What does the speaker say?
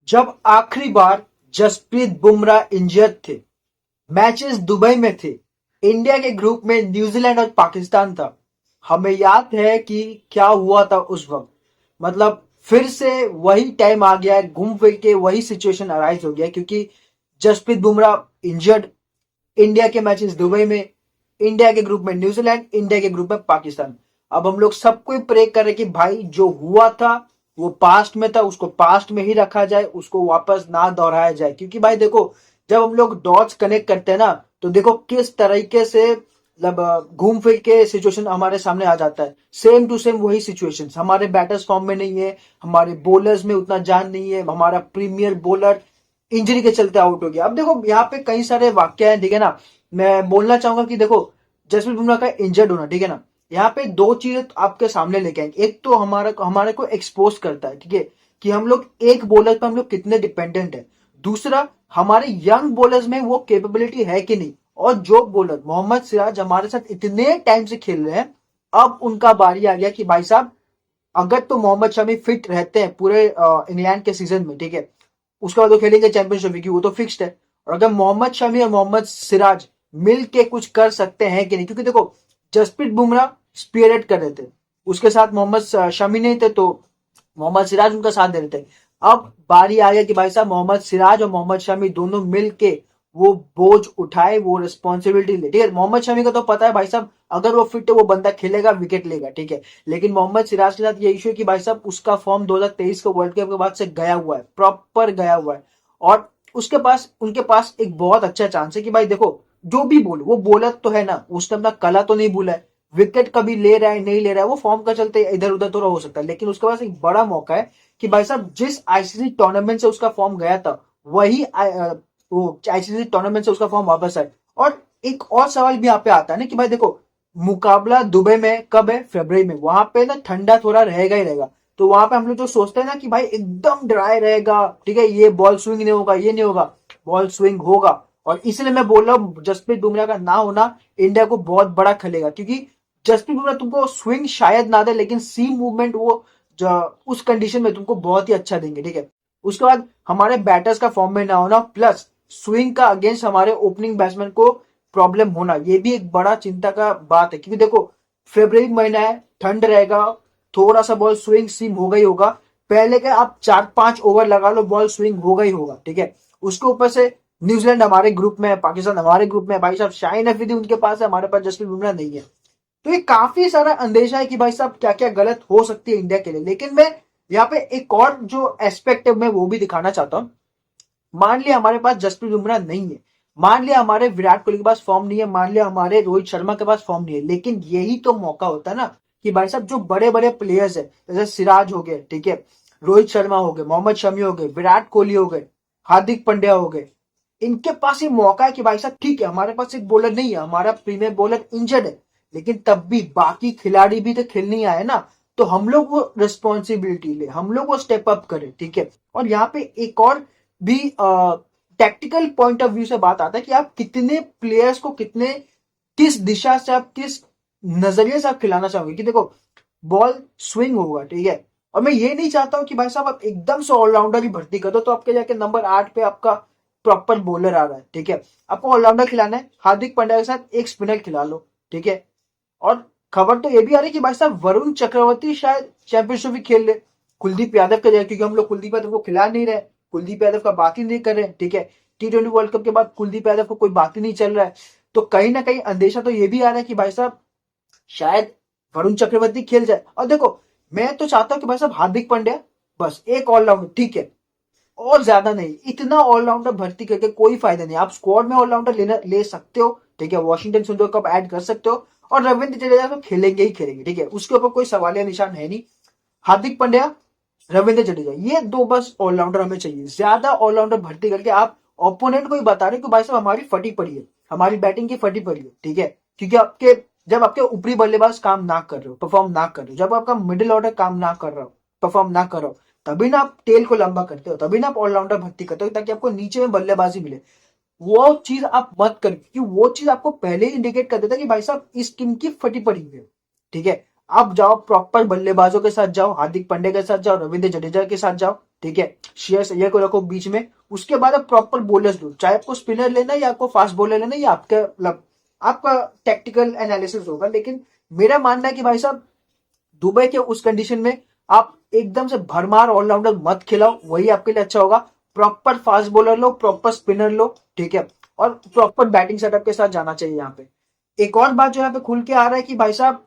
जब आखिरी बार जसप्रीत बुमराह इंजर्ड थे, मैचेस दुबई में थे, इंडिया के ग्रुप में न्यूजीलैंड और पाकिस्तान था। हमें याद है कि क्या हुआ था उस वक्त। मतलब फिर से वही टाइम आ गया है, घूम फिर के वही सिचुएशन अराइज हो गया है, क्योंकि जसप्रीत बुमराह इंजर्ड, इंडिया के मैचेस दुबई में, इंडिया के ग्रुप में न्यूजीलैंड, इंडिया के ग्रुप में पाकिस्तान। अब हम लोग सबको प्रे कर रहे कि भाई जो हुआ था वो पास्ट में था, उसको पास्ट में ही रखा जाए, उसको वापस ना दोहराया जाए। क्योंकि भाई देखो, जब हम लोग डॉट्स कनेक्ट करते हैं ना, तो देखो किस तरीके से मतलब घूम फिर के सिचुएशन हमारे सामने आ जाता है। सेम टू सेम वही सिचुएशंस, हमारे बैटर्स फॉर्म में नहीं है, हमारे बॉलर्स में उतना जान नहीं है, हमारा प्रीमियर बॉलर इंजरी के चलते आउट हो गया। अब देखो यहाँ पे कई सारे वाक्य हैं, ठीक है ना। मैं बोलना चाहूंगा कि देखो, जसप्रीत बुमराह का इंजर्ड होना, ठीक है ना, यहाँ पे दो चीजें आपके सामने लेके आएंगे। एक तो हमारे को एक्सपोज करता है, ठीक है, कि हम लोग एक बॉलर पे हम लोग कितने डिपेंडेंट है। दूसरा, हमारे यंग बॉलर्स में वो कैपेबिलिटी है कि नहीं। और जो बॉलर मोहम्मद सिराज हमारे साथ इतने टाइम से खेल रहे हैं, अब उनका बारी आ गया कि भाई साहब, अगर तो मोहम्मद शमी फिट रहते हैं पूरे इंग्लैंड के सीजन में, ठीक है, उसके बाद वो खेलेंगे चैंपियनशिप की, वो तो फिक्स्ड है। और अगर मोहम्मद शमी और मोहम्मद सिराज मिल के कुछ कर सकते हैं कि नहीं, क्योंकि देखो जसप्रीत बुमराह स्पीयरेट कर रहे थे, उसके साथ मोहम्मद शमी नहीं थे, तो मोहम्मद सिराज उनका साथ दे रहे थे। अब बारी आ गया कि भाई साहब मोहम्मद सिराज और मोहम्मद शमी दोनों मिल के वो बोझ उठाए, वो रिस्पॉन्सिबिलिटी ले। ठीक है, मोहम्मद शमी का तो पता है भाई साहब, अगर वो फिट है वो बंदा खेलेगा, विकेट लेगा, ठीक है। लेकिन मोहम्मद सिराज के साथ ये इशू है कि भाई साहब उसका फॉर्म 2023 के वर्ल्ड कप के बाद से गया हुआ है, प्रॉपर गया हुआ है। और उसके पास, उनके पास एक बहुत अच्छा चांस है कि भाई देखो, जो भी बोल, वो बॉलर तो है ना, उसने अपना कला तो नहीं भूला है। विकेट कभी ले रहा है नहीं ले रहा है, वो फॉर्म का चलते इधर उधर थोड़ा हो सकता है, लेकिन उसके पास एक बड़ा मौका है कि भाई साहब जिस आईसीसी टूर्नामेंट से उसका फॉर्म गया था, वही वो आईसीसी टूर्नामेंट से उसका फॉर्म वापस आए। और एक और सवाल भी यहाँ पे आता है ना कि भाई देखो, मुकाबला दुबई में कब है? फरवरी में। वहां पे ना ठंडा थोड़ा रहेगा ही रहेगा, तो वहां पे हम लोग जो सोचते हैं ना कि भाई एकदम ड्राई रहेगा, ठीक है, ये बॉल स्विंग नहीं होगा, ये नहीं होगा, बॉल स्विंग होगा। और इसलिए मैं बोल रहा हूँ, जसप्रीत बुमराह का ना होना इंडिया को बहुत बड़ा खलेगा, क्योंकि जसप्रीत बुमराह तुमको स्विंग शायद ना दे, लेकिन सीम मूवमेंट वो उस कंडीशन में तुमको बहुत ही अच्छा देंगे, ठीक है। उसके बाद हमारे बैटर्स का फॉर्म में ना होना, प्लस स्विंग का अगेंस्ट हमारे ओपनिंग बैट्समैन को प्रॉब्लम होना, ये भी एक बड़ा चिंता का बात है। क्योंकि देखो फरवरी महीना है, ठंड रहेगा, थोड़ा सा बॉल स्विंग सीम होगा ही होगा। पहले के आप 4-5 ओवर लगा लो, बॉल स्विंग होगा ही होगा, ठीक है। उसके ऊपर से न्यूजीलैंड हमारे ग्रुप में है, पाकिस्तान हमारे ग्रुप में है, भाई साहब शाहीन अफरीदी उनके पास है, हमारे पास जसप्रीत बुमराह नहीं है। तो ये काफी सारा अंदेशा है कि भाई साहब क्या क्या गलत हो सकती है इंडिया के लिए। लेकिन मैं यहाँ पे एक और जो एस्पेक्ट है मैं वो भी दिखाना चाहता हूँ। मान लिया हमारे पास जसप्रीत बुमराह नहीं है, मान लिया हमारे विराट कोहली के पास फॉर्म नहीं है, मान लिया हमारे रोहित शर्मा के पास फॉर्म नहीं है, लेकिन यही तो मौका होता है ना कि भाई साहब जो बड़े बड़े प्लेयर्स है, जैसे सिराज हो गए, ठीक है, रोहित शर्मा हो गए, मोहम्मद शमी हो गए, विराट कोहली हो गए, हार्दिक पांड्या हो गए, इनके पास ये मौका है कि भाई साहब ठीक है, हमारे पास एक बॉलर नहीं है, हमारा प्रीमियर बॉलर इंजर्ड है, लेकिन तब भी बाकी खिलाड़ी भी तो खेलने ही आए ना, तो हम लोग वो रिस्पॉन्सिबिलिटी ले, हम लोग वो स्टेप अप करें, ठीक है। और यहाँ पे एक और भी टैक्टिकल पॉइंट ऑफ व्यू से बात आता है कि आप कितने प्लेयर्स को, कितने, किस दिशा से आप, किस नजरिए से आप खिलाना चाहोगे। कि देखो बॉल स्विंग होगा, ठीक है, और मैं ये नहीं चाहता हूं कि भाई साहब आप एकदम से ऑलराउंडर ही भर्ती कर दो, तो आपके जाके नंबर 8 पे आपका प्रॉपर बॉलर आ रहा है, ठीक है। आपको ऑलराउंडर खिलाना है, हार्दिक पांड्या के साथ एक स्पिनर खिला लो, ठीक है। और खबर तो ये भी आ रही है कि भाई साहब वरुण चक्रवर्ती शायद चैंपियनशिप भी खेल ले कुलदीप यादव के जगह, क्योंकि हम लोग कुलदीप यादव को खिला नहीं रहे, कुलदीप यादव का बात ही नहीं कर रहे हैं, ठीक है। T20 वर्ल्ड कप के बाद कुलदीप यादव को कोई बात ही नहीं चल रहा है। तो कहीं ना कहीं अंदेशा तो ये भी आ रहा है कि भाई साहब शायद वरुण चक्रवर्ती खेल जाए। और देखो मैं तो चाहता हूं कि भाई साहब हार्दिक पांड्या बस एक ऑलराउंडर, ठीक है, और ज्यादा नहीं, इतना ऑलराउंडर भर्ती करके कोई फायदा नहीं। आप स्क्वाड में ऑलराउंडर ले सकते हो, ठीक है, वॉशिंगटन सुंदर को आप ऐड कर सकते हो, और रविंद्र जडेजा तो खेलेंगे ही खेलेंगे, ठीक है, उसके ऊपर कोई सवाल या निशान है नहीं। हार्दिक पांड्या, रविंद्र जडेजा, ये दो बस ऑलराउंडर हमें चाहिए। ज्यादा ऑलराउंडर भर्ती करके आप ओपोनेंट को ही बता रहे हो कि भाई साहब हमारी फटी पड़ी है, हमारी बैटिंग की फटी पड़ी है, ठीक है। क्योंकि आपके, जब आपके ऊपरी बल्लेबाज काम ना कर रहे हो, परफॉर्म ना कर रहे हो, जब आपका मिडिल ऑर्डर काम ना कर रहा हो, परफॉर्म ना कर रहा हो, तभी ना आप टेल को लंबा करते हो, तभी ना आप ऑलराउंडर भर्ती करते हो, ताकि आपको नीचे में बल्लेबाजी मिले। वो चीज आप मत कर, क्योंकि वो चीज आपको पहले ही इंडिकेट कर देता है कि भाई साहब इस टीम की फटी पड़ी हुई है, ठीक है। आप जाओ प्रॉपर बल्लेबाजों के साथ जाओ, हार्दिक पांड्या के साथ जाओ, रविंद्र जडेजा के साथ जाओ, ठीक है, श्रेयस अय्यर को रखो बीच में। उसके बाद आप प्रॉपर बॉलर्स लो, चाहे आपको स्पिनर लेना है या आपको फास्ट बॉलर लेना है, या आपका मतलब आपका टेक्टिकल एनालिसिस होगा। लेकिन मेरा मानना है कि भाई साहब दुबई के उस कंडीशन में आप एकदम से भरमार ऑलराउंडर मत खिलाओ, वही आपके लिए अच्छा होगा। प्रॉपर फास्ट बॉलर लो, प्रॉपर स्पिनर लो, ठीक है, और प्रॉपर बैटिंग सेटअप के साथ जाना चाहिए यहाँ पे। एक और बात जो यहाँ पे खुल के आ रहा है कि भाई साहब